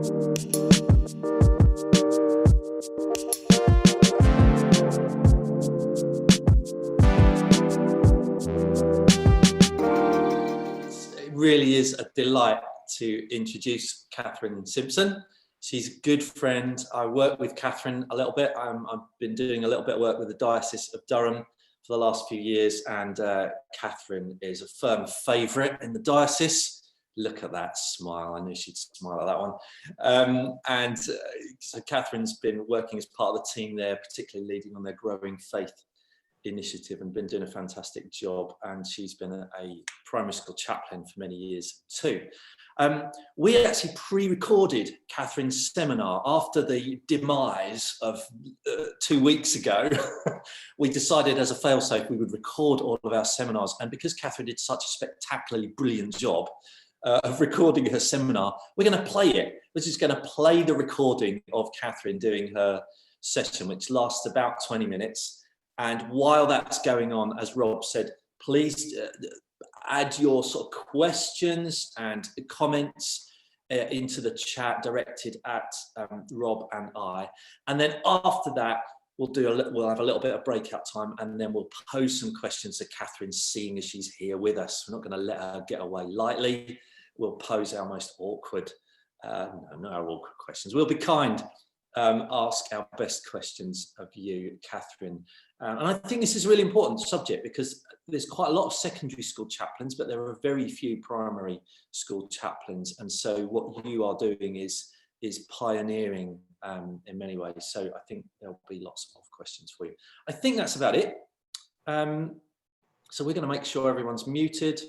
It really is a delight to introduce Catherine Simpson. She's a good friend. I work with Catherine a little bit. I've been doing a little bit of work with the Diocese of Durham for the last few years, and Catherine is a firm favourite in the diocese. Look at that smile. I knew she'd smile at that one. So Catherine's been working as part of the team there, particularly leading on their Growing Faith initiative, and been doing a fantastic job. And she's been a primary school chaplain for many years too. We actually pre-recorded Catherine's seminar after the demise of 2 weeks ago. We decided as a fail-safe we would record all of our seminars, and because Catherine did such a spectacularly brilliant job of recording her seminar, we're going to play it. We're just going to play the recording of Catherine doing her session, which lasts about 20 minutes. And while that's going on, as Rob said, please add your sort of questions and comments into the chat directed at Rob and I. And then after that, we'll have a little bit of breakout time, and then we'll pose some questions to Catherine, seeing as she's here with us. We're not going to let her get away lightly. We'll pose our most awkward, no awkward questions. We'll be kind, ask our best questions of you, Catherine. And I think this is a really important subject because there's quite a lot of secondary school chaplains, but there are very few primary school chaplains. And so what you are doing is pioneering in many ways. So I think there'll be lots of questions for you. I think that's about it. So we're going to make sure everyone's muted.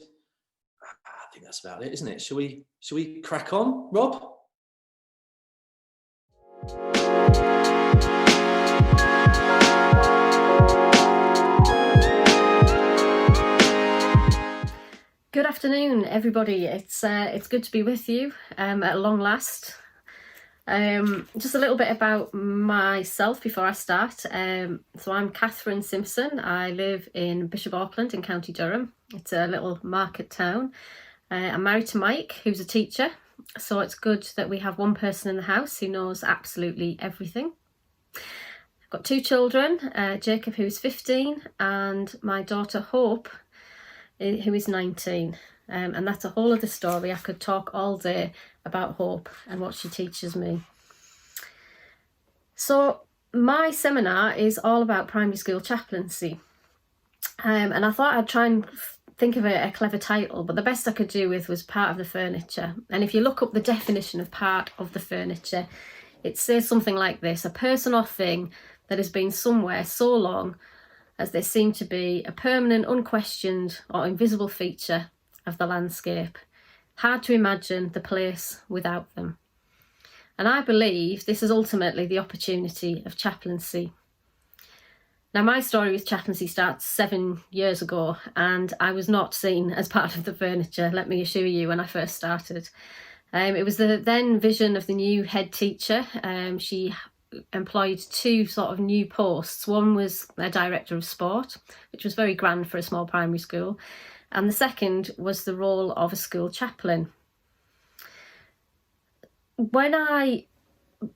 I think that's about it, isn't it? Shall we crack on, Rob? Good afternoon, everybody. It's good to be with you at long last. Just a little bit about myself before I start. So I'm Catherine Simpson. I live in Bishop Auckland in County Durham. It's a little market town. I'm married to Mike, who's a teacher. So it's good that we have one person in the house who knows absolutely everything. I've got 2 children, Jacob, who's 15, and my daughter Hope, who is 19. And that's a whole other story. I could talk all day about Hope and what she teaches me. So my seminar is all about primary school chaplaincy. And I thought I'd try and think of a clever title, but the best I could do with was part of the furniture. And if you look up the definition of part of the furniture, it says something like this: a person or thing that has been somewhere so long as they seem to be a permanent, unquestioned or invisible feature of the landscape. Hard to imagine the place without them. And I believe this is ultimately the opportunity of chaplaincy. Now, my story with chaplaincy starts 7 years ago, and I was not seen as part of the furniture, let me assure you, when I first started. It was the then vision of the new head teacher. She employed 2 sort of new posts. One was a director of sport, which was very grand for a small primary school, and the second was the role of a school chaplain. When I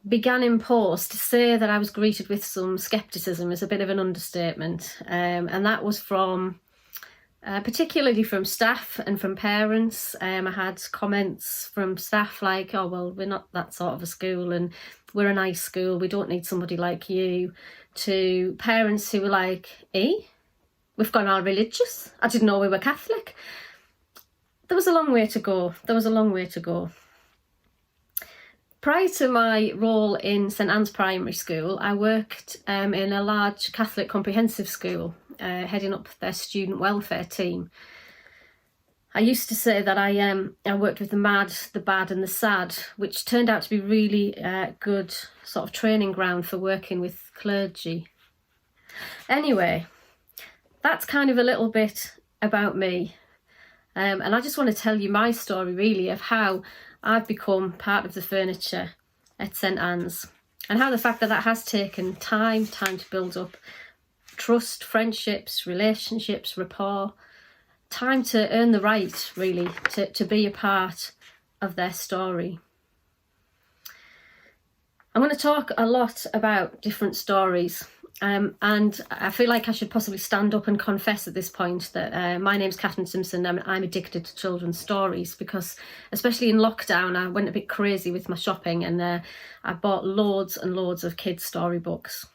began in post, to say that I was greeted with some scepticism is a bit of an understatement, and that was from particularly from staff and from parents. I had comments from staff like, oh well, we're not that sort of a school and we're a nice school, we don't need somebody like you, to parents who were like, we've gone all religious, I didn't know we were Catholic. There was a long way to go. Prior to my role in St Anne's Primary School, I worked in a large Catholic comprehensive school, heading up their student welfare team. I used to say that I worked with the mad, the bad and the sad, which turned out to be really good sort of training ground for working with clergy. Anyway, that's kind of a little bit about me. And I just want to tell you my story really of how I've become part of the furniture at St Anne's, and how the fact that has taken time to build up trust, friendships, relationships, rapport, time to earn the right really to be a part of their story. I'm going to talk a lot about different stories, and I feel like I should possibly stand up and confess at this point that my name's Catherine Simpson and I'm addicted to children's stories, because especially in lockdown I went a bit crazy with my shopping, and I bought loads and loads of kids' storybooks.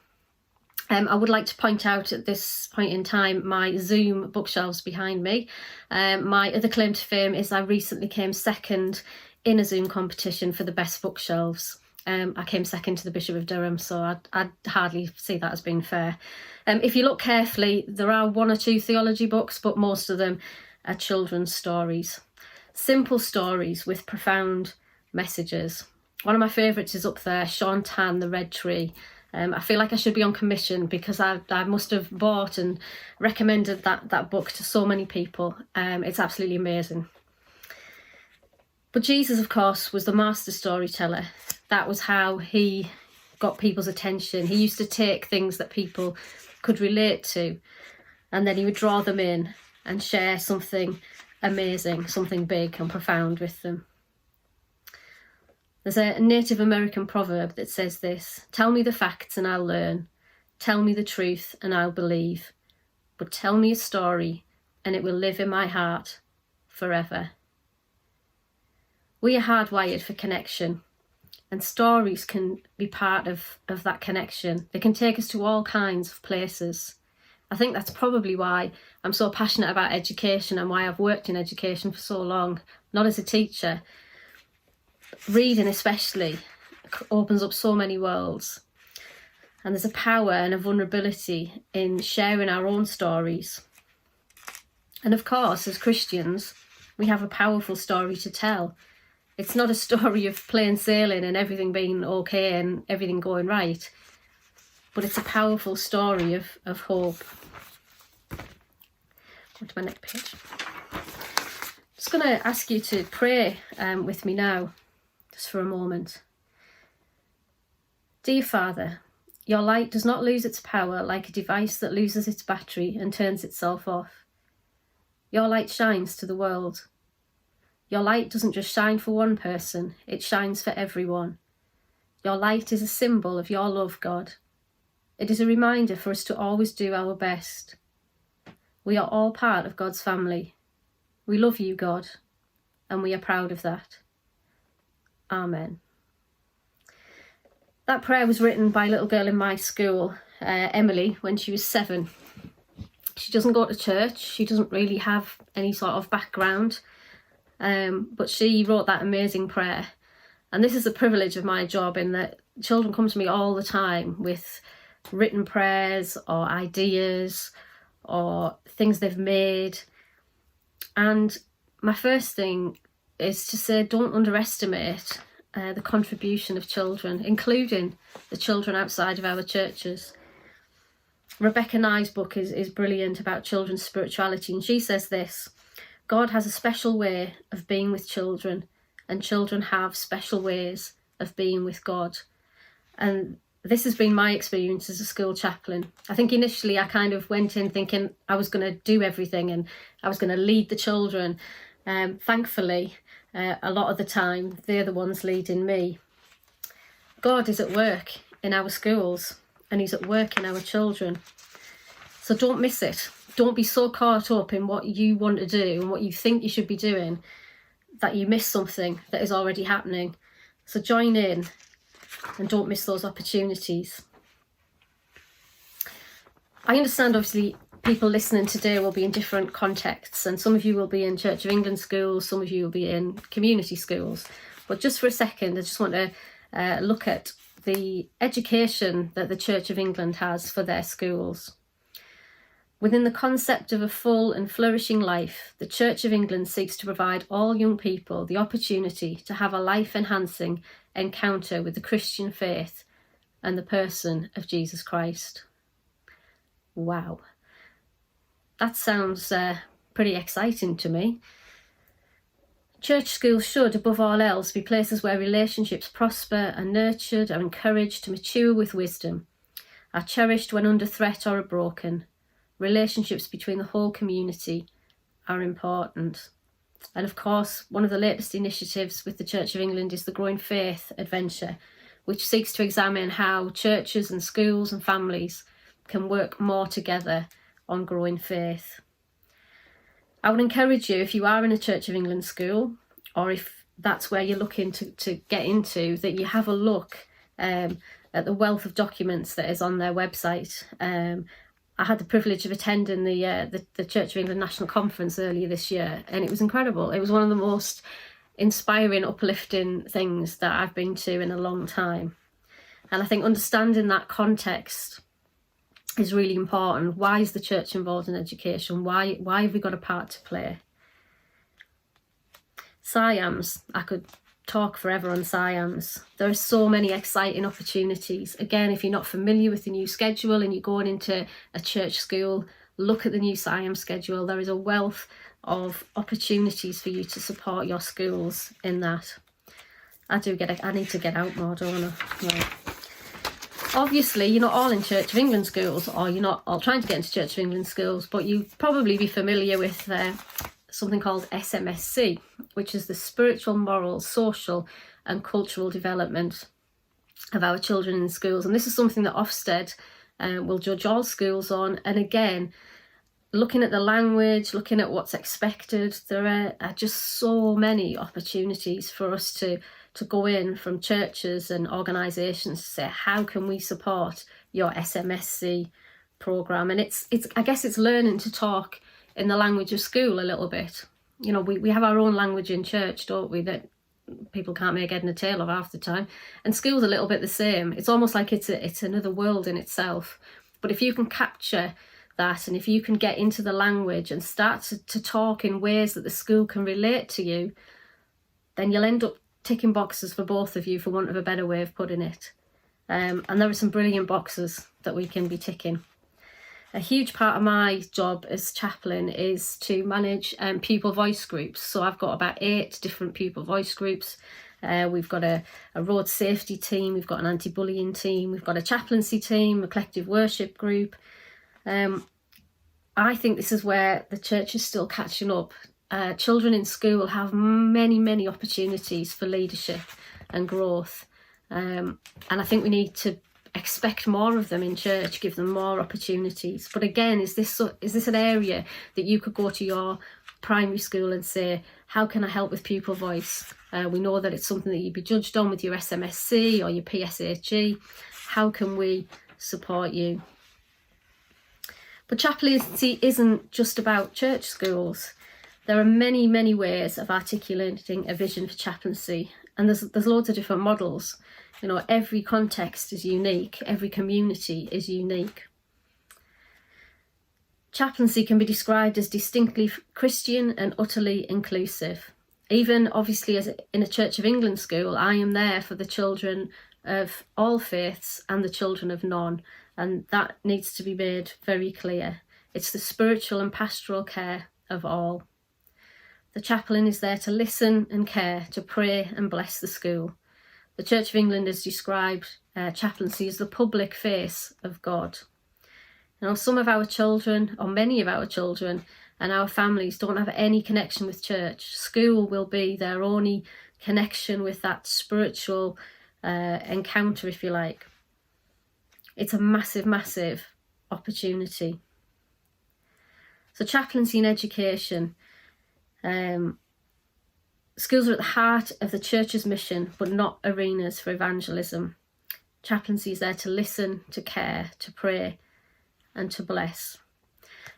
I would like to point out at this point in time my Zoom bookshelves behind me. My other claim to fame is I recently came second in a Zoom competition for the best bookshelves. I came second to the Bishop of Durham, so I'd hardly see that as being fair. If you look carefully, there are one or two theology books, but most of them are children's stories. Simple stories with profound messages. One of my favourites is up there, Sean Tan, The Red Tree. I feel like I should be on commission because I must have bought and recommended that book to so many people. It's absolutely amazing. But Jesus, of course, was the master storyteller. That was how he got people's attention. He used to take things that people could relate to, and then he would draw them in and share something amazing, something big and profound with them. There's a Native American proverb that says this: "Tell me the facts and I'll learn. Tell me the truth and I'll believe. But tell me a story and it will live in my heart forever." We are hardwired for connection, and stories can be part of that connection. They can take us to all kinds of places. I think that's probably why I'm so passionate about education and why I've worked in education for so long, not as a teacher. Reading especially opens up so many worlds, and there's a power and a vulnerability in sharing our own stories. And of course, as Christians, we have a powerful story to tell. It's not a story of plain sailing and everything being okay and everything going right, but it's a powerful story of hope. Go to my next page. I'm just going to ask you to pray with me now, just for a moment. Dear Father, your light does not lose its power like a device that loses its battery and turns itself off. Your light shines to the world. Your light doesn't just shine for one person, it shines for everyone. Your light is a symbol of your love, God. It is a reminder for us to always do our best. We are all part of God's family. We love you, God, and we are proud of that. Amen. That prayer was written by a little girl in my school, Emily, when she was 7. She doesn't go to church, she doesn't really have any sort of background. But she wrote that amazing prayer, and this is the privilege of my job, in that children come to me all the time with written prayers or ideas or things they've made, and my first thing is to say, don't underestimate the contribution of children, including the children outside of our churches. Rebecca Nye's book is brilliant about children's spirituality, and she says this: God has a special way of being with children, and children have special ways of being with God. And this has been my experience as a school chaplain. I think initially I kind of went in thinking I was going to do everything and I was going to lead the children. Thankfully, a lot of the time, they're the ones leading me. God is at work in our schools, and he's at work in our children. So don't miss it. Don't be so caught up in what you want to do and what you think you should be doing that you miss something that is already happening. So join in and don't miss those opportunities. I understand, obviously, people listening today will be in different contexts, and some of you will be in Church of England schools, some of you will be in community schools. But just for a second, I just want to look at the education that the Church of England has for their schools. Within the concept of a full and flourishing life, the Church of England seeks to provide all young people the opportunity to have a life-enhancing encounter with the Christian faith and the person of Jesus Christ. Wow. That sounds pretty exciting to me. Church schools should, above all else, be places where relationships prosper, are nurtured, are encouraged to mature with wisdom, are cherished when under threat or are broken. Relationships between the whole community are important. And of course, one of the latest initiatives with the Church of England is the Growing Faith Adventure, which seeks to examine how churches and schools and families can work more together on growing faith. I would encourage you, if you are in a Church of England school, or if that's where you're looking to get into, that you have a look at the wealth of documents that is on their website. I had the privilege of attending the Church of England National Conference earlier this year, and it was incredible. It was one of the most inspiring, uplifting things that I've been to in a long time. And I think understanding that context is really important. Why is the church involved in education? Why have we got a part to play? SIAMs, I could talk forever on SIAMs. There are so many exciting opportunities. Again, if you're not familiar with the new schedule and you're going into a church school, look at the new SIAM schedule. There is a wealth of opportunities for you to support your schools in that. I need to get out more, don't I? Right. Obviously, you're not all in Church of England schools, or you're not all trying to get into Church of England schools, but you'd probably be familiar with something called SMSC, which is the spiritual, moral, social and cultural development of our children in schools. And this is something that Ofsted will judge all schools on. And again, looking at the language, looking at what's expected, there are just so many opportunities for us to go in from churches and organisations to say, how can we support your SMSC programme? And it's I guess it's learning to talk in the language of school a little bit. You know, we have our own language in church, don't we, that people can't make head and tail of half the time. And school's a little bit the same. It's almost like it's another world in itself. But if you can capture that, and if you can get into the language and start to talk in ways that the school can relate to you, then you'll end up ticking boxes for both of you, for want of a better way of putting it. And there are some brilliant boxes that we can be ticking. A huge part of my job as chaplain is to manage pupil voice groups. So I've got about 8 different pupil voice groups. We've got a road safety team, we've got an anti-bullying team, we've got a chaplaincy team, a collective worship group. I think this is where the church is still catching up. Children in school have many opportunities for leadership and growth. And I think we need to expect more of them in church, give them more opportunities. But again, is this an area that you could go to your primary school and say, how can I help with pupil voice? We know that it's something that you'd be judged on with your SMSC or your PSHE. How can we support you? But chaplaincy isn't just about church schools. There are many ways of articulating a vision for chaplaincy, and there's loads of different models. You know, every context is unique, every community is unique. Chaplaincy can be described as distinctly Christian and utterly inclusive. Even obviously as in a Church of England school, I am there for the children of all faiths and the children of none, and that needs to be made very clear. It's the spiritual and pastoral care of all. The chaplain is there to listen and care, to pray and bless the school. The Church of England has described chaplaincy as the public face of God. Now, some of our children, or many of our children and our families, don't have any connection with church. School will be their only connection with that spiritual encounter, if you like. It's a massive opportunity. So chaplaincy in education. Schools are at the heart of the church's mission, but not arenas for evangelism. Chaplaincy is there to listen, to care, to pray, and to bless.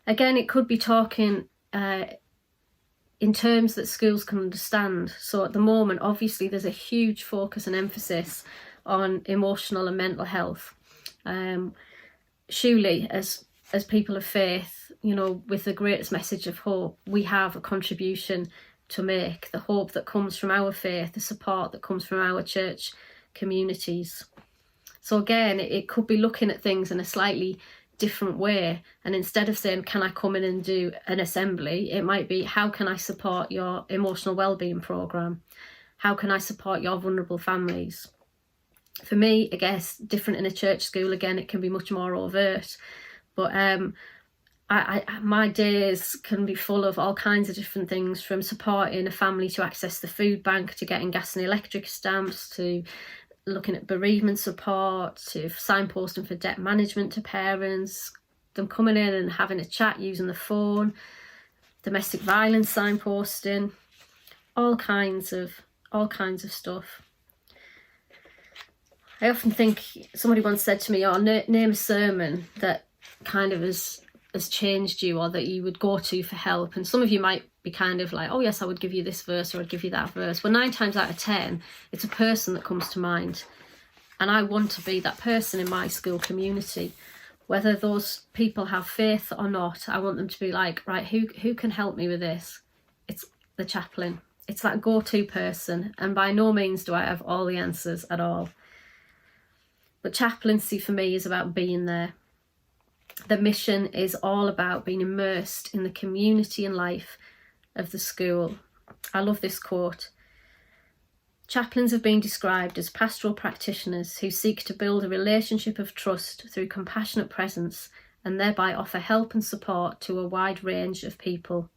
Again, it could be talking in terms that schools can understand. So at the moment, obviously, there's a huge focus and emphasis on emotional and mental health. Surely, as people of faith, you know, with the greatest message of hope, we have a contribution to make. The hope that comes from our faith, the support that comes from our church communities. So again, it could be looking at things in a slightly different way, and instead of saying, can I come in and do an assembly, it might be, how can I support your emotional wellbeing programme? How can I support your vulnerable families? For me, I guess, different in a church school, again, it can be much more overt. But my days can be full of all kinds of different things, from supporting a family to access the food bank, to getting gas and electric stamps, to looking at bereavement support, to signposting for debt management to parents, them coming in and having a chat using the phone, domestic violence signposting, all kinds of stuff. I often think, somebody once said to me, oh, name a sermon that kind of has changed you, or that you would go to for help. And some of you might be kind of like, oh yes, I would give you this verse, or I'd give you that verse. Well, 9 times out of 10, it's a person that comes to mind. And I want to be that person in my school community. Whether those people have faith or not, I want them to be like, right, who can help me with this? It's the chaplain. It's that go-to person. And by no means do I have all the answers at all. But chaplaincy for me is about being there. The mission is all about being immersed in the community and life of the school. I love this quote. Chaplains have been described as pastoral practitioners who seek to build a relationship of trust through compassionate presence and thereby offer help and support to a wide range of people.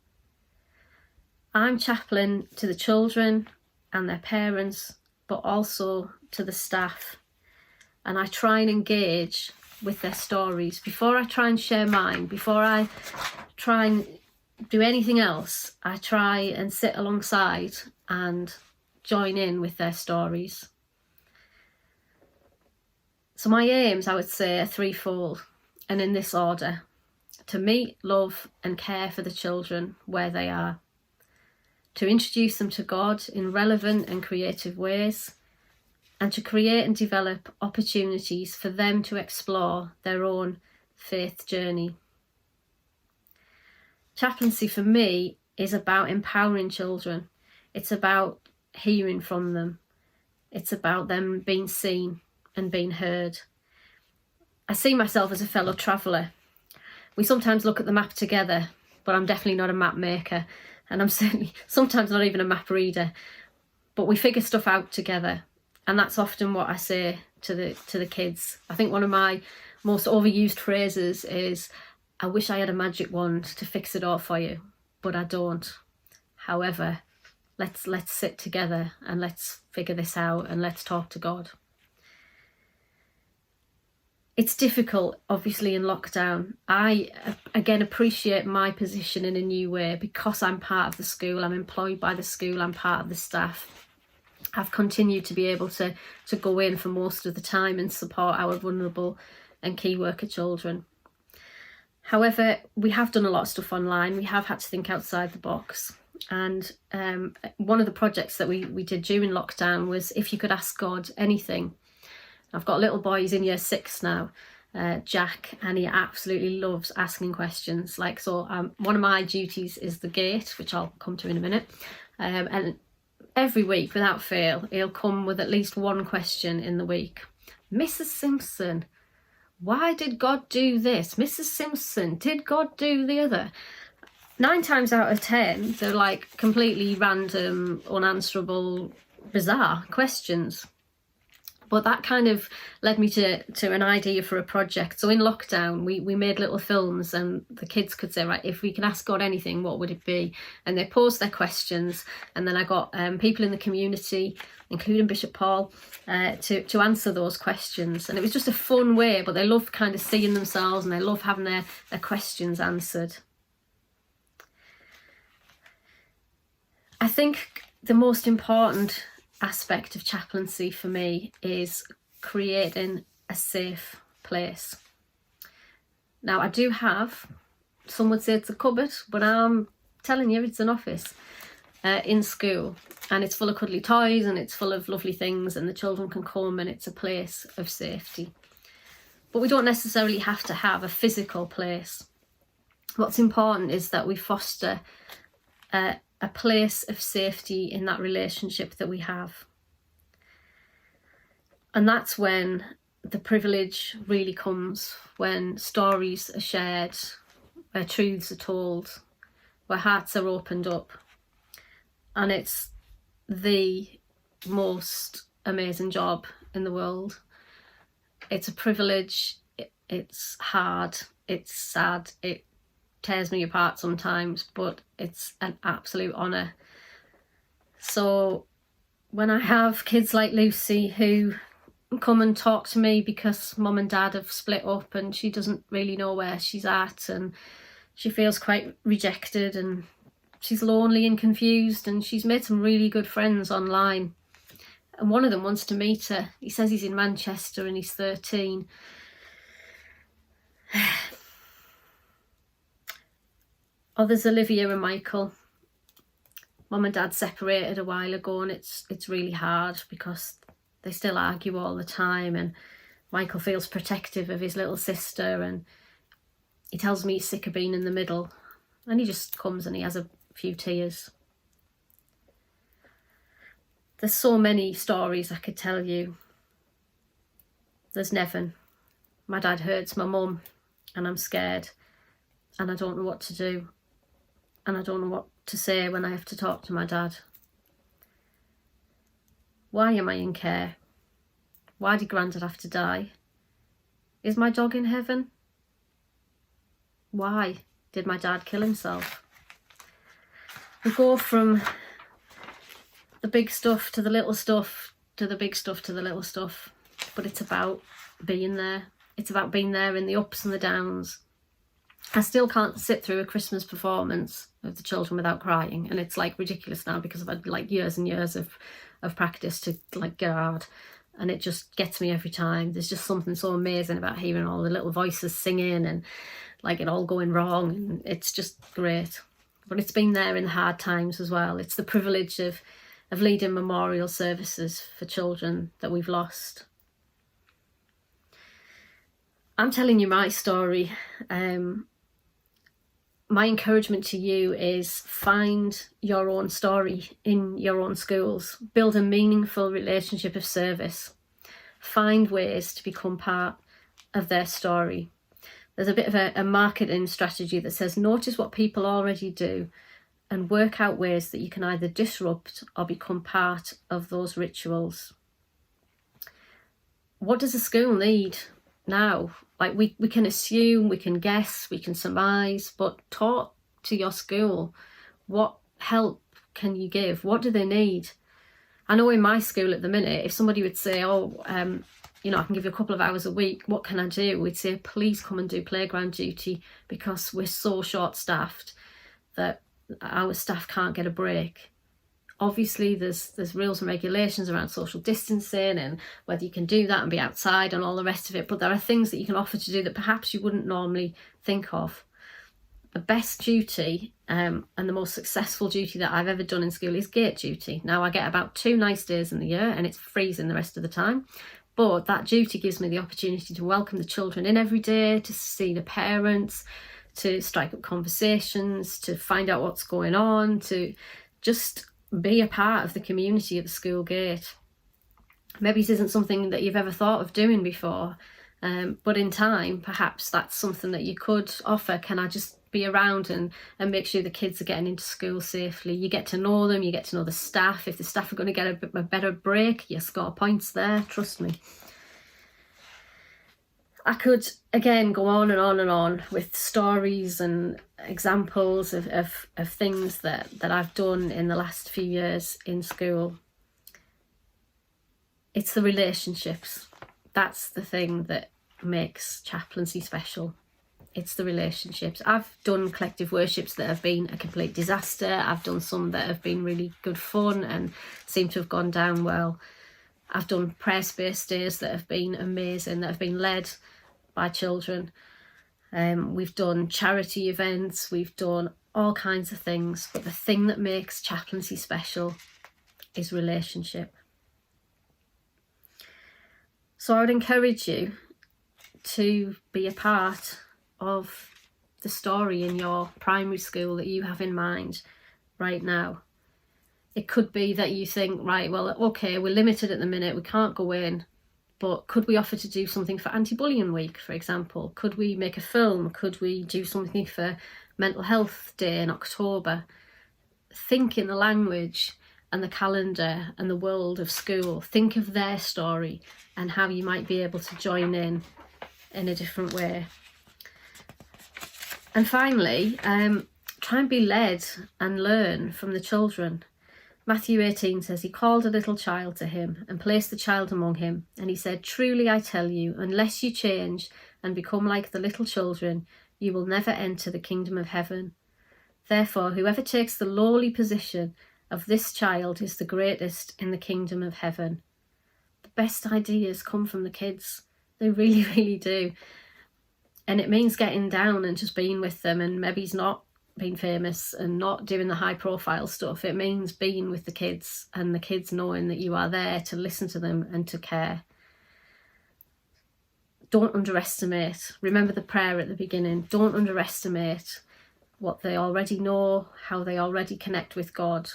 I'm chaplain to the children and their parents, but also to the staff. And I try and engage with their stories before I try and share mine. Before I try and do anything else, I try and sit alongside and join in with their stories. So my aims, I would say, are threefold, and in this order: to meet, love and care for the children where they are, to introduce them to God in relevant and creative ways, and to create and develop opportunities for them to explore their own faith journey. Chaplaincy for me is about empowering children. It's about hearing from them. It's about them being seen and being heard. I see myself as a fellow traveller. We sometimes look at the map together, but I'm definitely not a map maker, and I'm certainly sometimes not even a map reader, but we figure stuff out together. And that's often what I say to the kids. I think one of my most overused phrases is, I wish I had a magic wand to fix it all for you, but I don't. However, let's sit together and let's figure this out and let's talk to God. It's difficult, obviously, in lockdown. I, again, appreciate my position in a new way because I'm part of the school, I'm employed by the school, I'm part of the staff. I've continued to be able to go in for most of the time and support our vulnerable and key worker children. However, we have done a lot of stuff online. We have had to think outside the box. And one of the projects that we did during lockdown was if you could ask God anything. I've got a little boy, he's in year 6 now, Jack, and he absolutely loves asking questions. One of my duties is the gate, which I'll come to in a minute. And every week, without fail, he'll come with at least one question in the week. Mrs. Simpson, why did God do this? Mrs. Simpson, did God do the other? 9 times out of 10, they're like completely random, unanswerable, bizarre questions. But that kind of led me to an idea for a project. So in lockdown, we made little films and the kids could say, right, if we can ask God anything, what would it be? And they posed their questions. And then I got people in the community, including Bishop Paul, to answer those questions. And it was just a fun way, but they love kind of seeing themselves and they love having their questions answered. I think the most important aspect of chaplaincy for me is creating a safe place. Now, I do have, some would say it's a cupboard, but I'm telling you it's an office in school, and it's full of cuddly toys and it's full of lovely things, and the children can come and it's a place of safety. But we don't necessarily have to have a physical place. What's important is that we foster a place of safety in that relationship that we have. And that's when the privilege really comes, when stories are shared, where truths are told, where hearts are opened up. And it's the most amazing job in the world. It's a privilege, it's hard, it's sad, it tears me apart sometimes, but it's an absolute honour. So when I have kids like Lucy who come and talk to me because mum and dad have split up and she doesn't really know where she's at, and she feels quite rejected and she's lonely and confused, and she's made some really good friends online. And one of them wants to meet her. He says he's in Manchester and he's 13. Oh, there's Olivia and Michael. Mum and dad separated a while ago, and it's really hard because they still argue all the time, and Michael feels protective of his little sister, and he tells me he's sick of being in the middle, and he just comes and he has a few tears. There's so many stories I could tell you. There's Nevin. My dad hurts my mum and I'm scared and I don't know what to do, and I don't know what to say when I have to talk to my dad. Why am I in care? Why did Grandad have to die? Is my dog in heaven? Why did my dad kill himself? We go from the big stuff to the little stuff to the big stuff to the little stuff, but it's about being there. It's about being there in the ups and the downs. I still can't sit through a Christmas performance of the children without crying, and it's like ridiculous now because I've had like years and years of practice to like get hard, and it just gets me every time. There's just something so amazing about hearing all the little voices singing and like it all going wrong, and it's just great. But it's been there in the hard times as well. It's the privilege of leading memorial services for children that we've lost. I'm telling you my story. My encouragement to you is find your own story in your own schools. Build a meaningful relationship of service. Find ways to become part of their story. There's a bit of a marketing strategy that says notice what people already do and work out ways that you can either disrupt or become part of those rituals. What does a school need now? Like we can assume, we can guess, we can surmise, but talk to your school. What help can you give? What do they need? I know in my school at the minute, if somebody would say, I can give you a couple of hours a week, what can I do? We'd say, please come and do playground duty because we're so short-staffed that our staff can't get a break. Obviously, there's rules and regulations around social distancing and whether you can do that and be outside and all the rest of it, but there are things that you can offer to do that perhaps you wouldn't normally think of. The best duty and the most successful duty that I've ever done in school is gate duty. Now, I get about 2 nice days in the year and it's freezing the rest of the time, but that duty gives me the opportunity to welcome the children in every day, to see the parents, to strike up conversations, to find out what's going on, to just be a part of the community at the school gate. Maybe it isn't something that you've ever thought of doing before, but in time, perhaps that's something that you could offer. Can I just be around and make sure the kids are getting into school safely? You get to know them, you get to know the staff. If the staff are going to get a better break, you score points there, trust me. I could, again, go on and on and on with stories and examples of things that I've done in the last few years in school. It's the relationships. That's the thing that makes chaplaincy special. It's the relationships. I've done collective worships that have been a complete disaster. I've done some that have been really good fun and seem to have gone down well. I've done prayer space days that have been amazing, that have been led by children. We've done charity events, we've done all kinds of things, but the thing that makes chaplaincy special is relationship. So I would encourage you to be a part of the story in your primary school that you have in mind right now. It could be that you think, right, well, okay, we're limited at the minute, we can't go in, but could we offer to do something for Anti-Bullying Week, for example? Could we make a film? Could we do something for Mental Health Day in October? Think in the language and the calendar and the world of school. Think of their story and how you might be able to join in a different way. And finally, try and be led and learn from the children. Matthew 18 says, he called a little child to him and placed the child among him. And he said, truly I tell you, unless you change and become like the little children, you will never enter the kingdom of heaven. Therefore, whoever takes the lowly position of this child is the greatest in the kingdom of heaven. The best ideas come from the kids. They really, really do. And it means getting down and just being with them, and maybe he's not being famous and not doing the high profile stuff. It means being with the kids and the kids knowing that you are there to listen to them and to care. Don't underestimate. Remember the prayer at the beginning. Don't underestimate what they already know, how they already connect with God,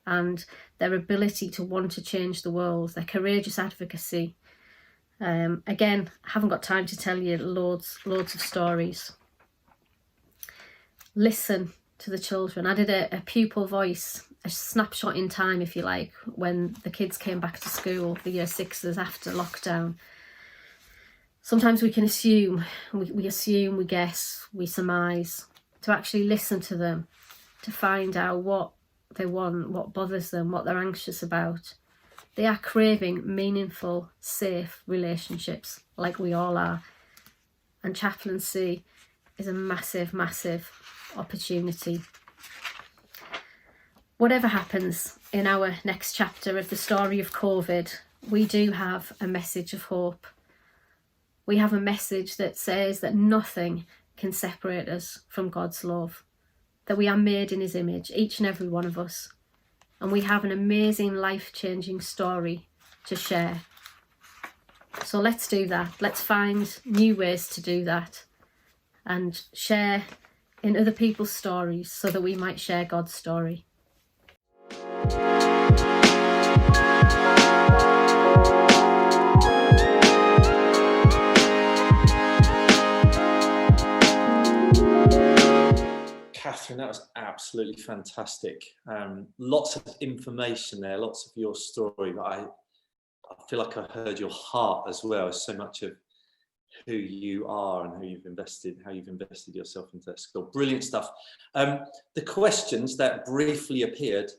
and their ability to want to change the world, their courageous advocacy. Again, I haven't got time to tell you loads of stories. Listen to the children. I did a pupil voice, a snapshot in time, if you like, when the kids came back to school, the year sixes after lockdown. Sometimes we can assume, we assume, we guess, we surmise. To actually listen to them, to find out what they want, what bothers them, what they're anxious about. They are craving meaningful, safe relationships, like we all are. And chaplaincy is a massive, massive opportunity. Whatever happens in our next chapter of the story of COVID, we do have a message of hope. We have a message that says that nothing can separate us from God's love, that we are made in his image, each and every one of us. And we have an amazing, life-changing story to share. So let's do that. Let's find new ways to do that and share in other people's stories so that we might share God's story. Catherine, that was absolutely fantastic. Lots of information there, lots of your story. But I feel like I heard your heart as well. So much of who you are and how you've invested yourself into that school. Brilliant stuff. The questions that briefly appeared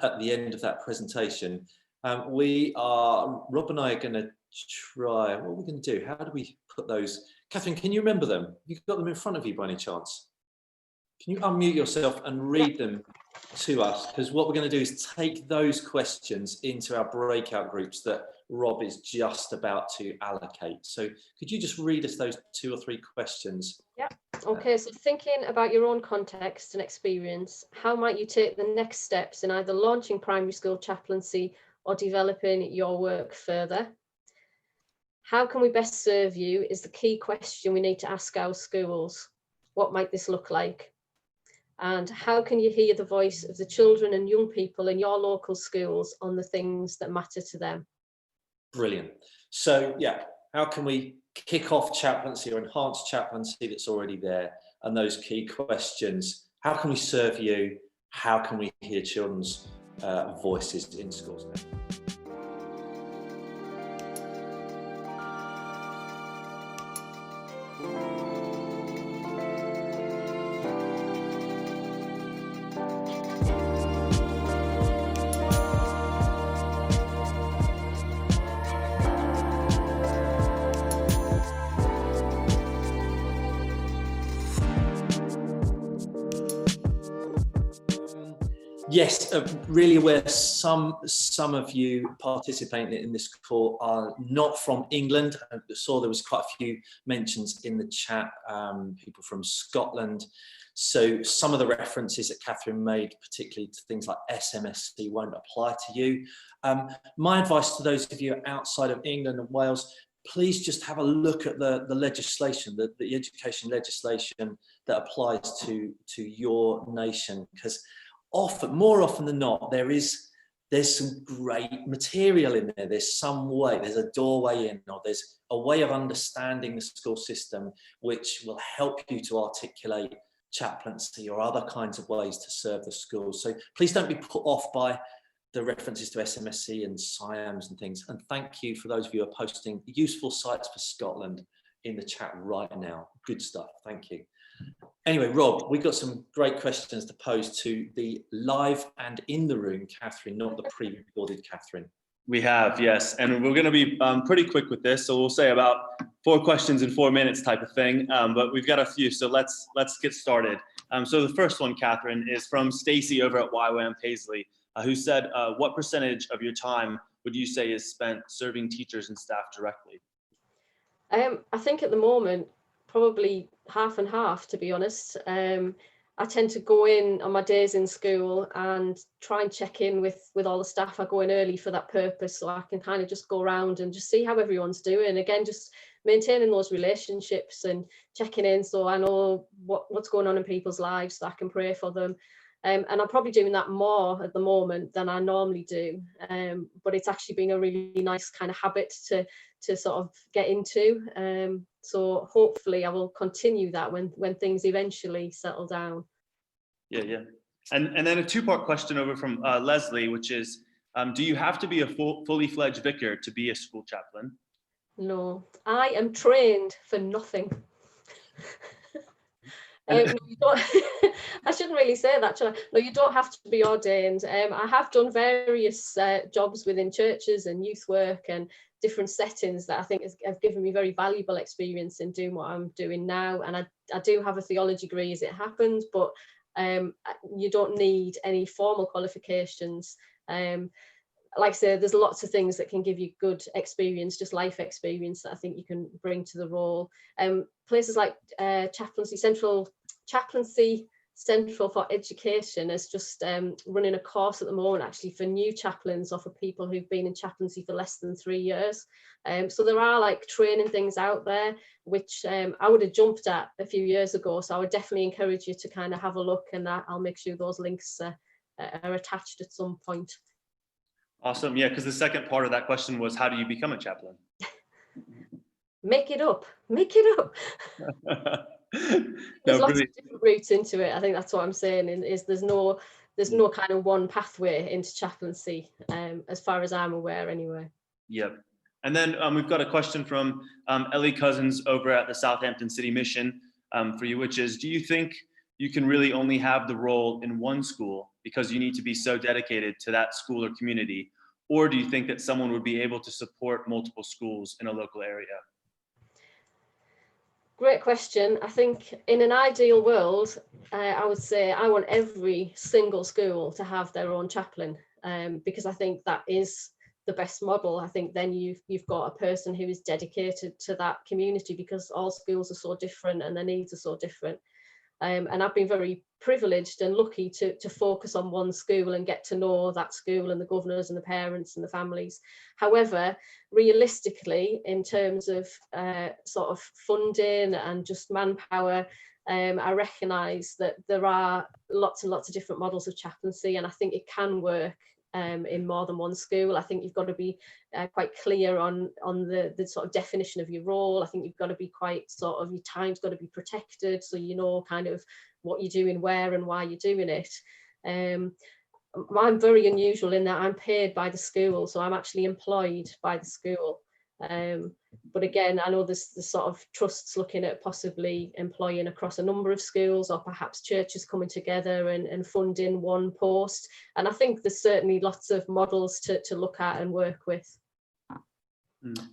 at the end of that presentation, Rob and I are going to try. What are we going to do? How do we put those? Catherine, can you remember them? You've got them in front of you by any chance? Can you unmute yourself and read them to us? Because what we're going to do is take those questions into our breakout groups that Rob is just about to allocate. So could you just read us those 2 or 3 questions? Yeah. Okay, so thinking about your own context and experience, how might you take the next steps in either launching primary school chaplaincy or developing your work further? How can we best serve you is the key question we need to ask our schools. What might this look like? And how can you hear the voice of the children and young people in your local schools on the things that matter to them? Brilliant. So yeah, how can we kick off chaplaincy or enhance chaplaincy that's already there? And those key questions: how can we serve you? How can we hear children's voices in schools now? Yes, really aware some of you participating in this call are not from England. I saw there was quite a few mentions in the chat, people from Scotland. So some of the references that Catherine made, particularly to things like SMSC, won't apply to you. My advice to those of you outside of England and Wales, please just have a look at the legislation, the education legislation that applies to your nation, because more often than not, there's some great material in there. There's some way, there's a doorway in, or there's a way of understanding the school system which will help you to articulate chaplaincy or other kinds of ways to serve the schools. So please don't be put off by the references to SMSC and SIAMs and things. And thank you for those of you who are posting useful sites for Scotland in the chat right now. Good stuff. Thank you. Anyway, Rob, we've got some great questions to pose to the live and in the room Catherine, not the pre-recorded Catherine. We have, yes. And we're going to be pretty quick with this. So we'll say about 4 questions in 4 minutes type of thing. But we've got a few. So let's get started. So the first one, Catherine, is from Stacy over at YWAM Paisley, who said, what percentage of your time would you say is spent serving teachers and staff directly? I think at the moment, probably half and half, to be honest. I tend to go in on my days in school and try and check in with all the staff. I go in early for that purpose, so I can kind of just go around and just see how everyone's doing. Again, just maintaining those relationships and checking in, so I know what's going on in people's lives, so I can pray for them. And I'm probably doing that more at the moment than I normally do. But it's actually been a really nice kind of habit to sort of get into. So hopefully I will continue that when things eventually settle down. Yeah. And then a 2-part question over from Leslie, which is, do you have to be a fully fledged vicar to be a school chaplain? No, I am trained for nothing. No, you don't, I shouldn't really say that, should I? No, you don't have to be ordained. I have done various jobs within churches and youth work and different settings that I think have given me very valuable experience in doing what I'm doing now. And I do have a theology degree as it happens, but you don't need any formal qualifications. Like I said, there's lots of things that can give you good experience, just life experience, that I think you can bring to the role. Places like Chaplaincy Central for Education is just running a course at the moment, actually, for new chaplains or for people who've been in chaplaincy for less than 3 years. So there are like training things out there, which I would have jumped at a few years ago. So I would definitely encourage you to kind of have a look, and I'll make sure those links are attached at some point. Awesome. Yeah, because the second part of that question was, how do you become a chaplain? Make it up. No, There's lots of different routes into it. I think that's what I'm saying, is there's no kind of one pathway into chaplaincy, as far as I'm aware anyway. Yep. And then we've got a question from Ellie Cousins over at the Southampton City Mission for you, which is, do you think you can really only have the role in one school because you need to be so dedicated to that school or community? Or do you think that someone would be able to support multiple schools in a local area? Great question. I think in an ideal world, I would say I want every single school to have their own chaplain, because I think that is the best model. I think then you've got a person who is dedicated to that community, because all schools are so different and their needs are so different. And I've been very privileged and lucky to focus on one school and get to know that school and the governors and the parents and the families. However, realistically, in terms of sort of funding and just manpower, I recognise that there are lots and lots of different models of chaplaincy, and I think it can work in more than one school. I think you've got to be quite clear on the sort of definition of your role. I think you've got to be quite sort of, your time's got to be protected, so you know kind of what you're doing where and why you're doing it. I'm very unusual in that I'm paid by the school, so I'm actually employed by the school. But again, I know there's sort of trusts looking at possibly employing across a number of schools, or perhaps churches coming together and funding one post. And I think there's certainly lots of models to look at and work with.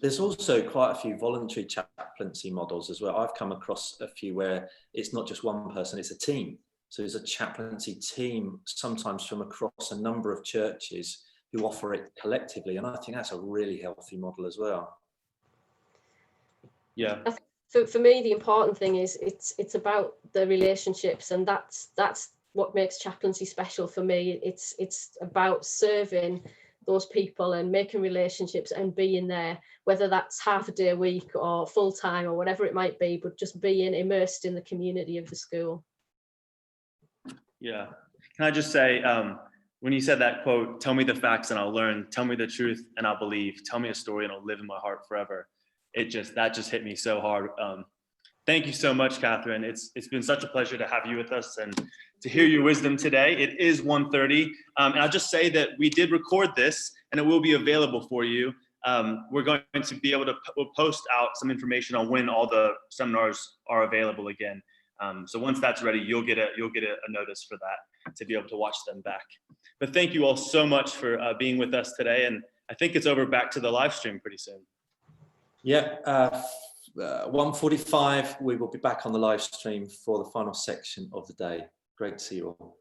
There's also quite a few voluntary chaplaincy models as well. I've come across a few where it's not just one person, it's a team. So there's a chaplaincy team, sometimes from across a number of churches, who offer it collectively, and I think that's a really healthy model as well. Yeah. For me, the important thing is it's about the relationships, and that's what makes chaplaincy special for me. It's about serving those people and making relationships and being there, whether that's half a day a week or full time or whatever it might be, but just being immersed in the community of the school. Yeah. Can I just say, when you said that quote, "Tell me the facts and I'll learn, tell me the truth and I'll believe, tell me a story and it'll live in my heart forever," that just hit me so hard. Thank you so much, Catherine. It's been such a pleasure to have you with us and to hear your wisdom today. It is 1:30, and I'll just say that we did record this and it will be available for you. We're going to be able to we'll post out some information on when all the seminars are available again. So once that's ready, you'll get a notice for that to be able to watch them back. But thank you all so much for being with us today. And I think it's over back to the live stream pretty soon. Yeah, 1:45, we will be back on the live stream for the final section of the day. Great to see you all.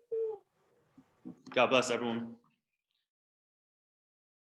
God bless everyone.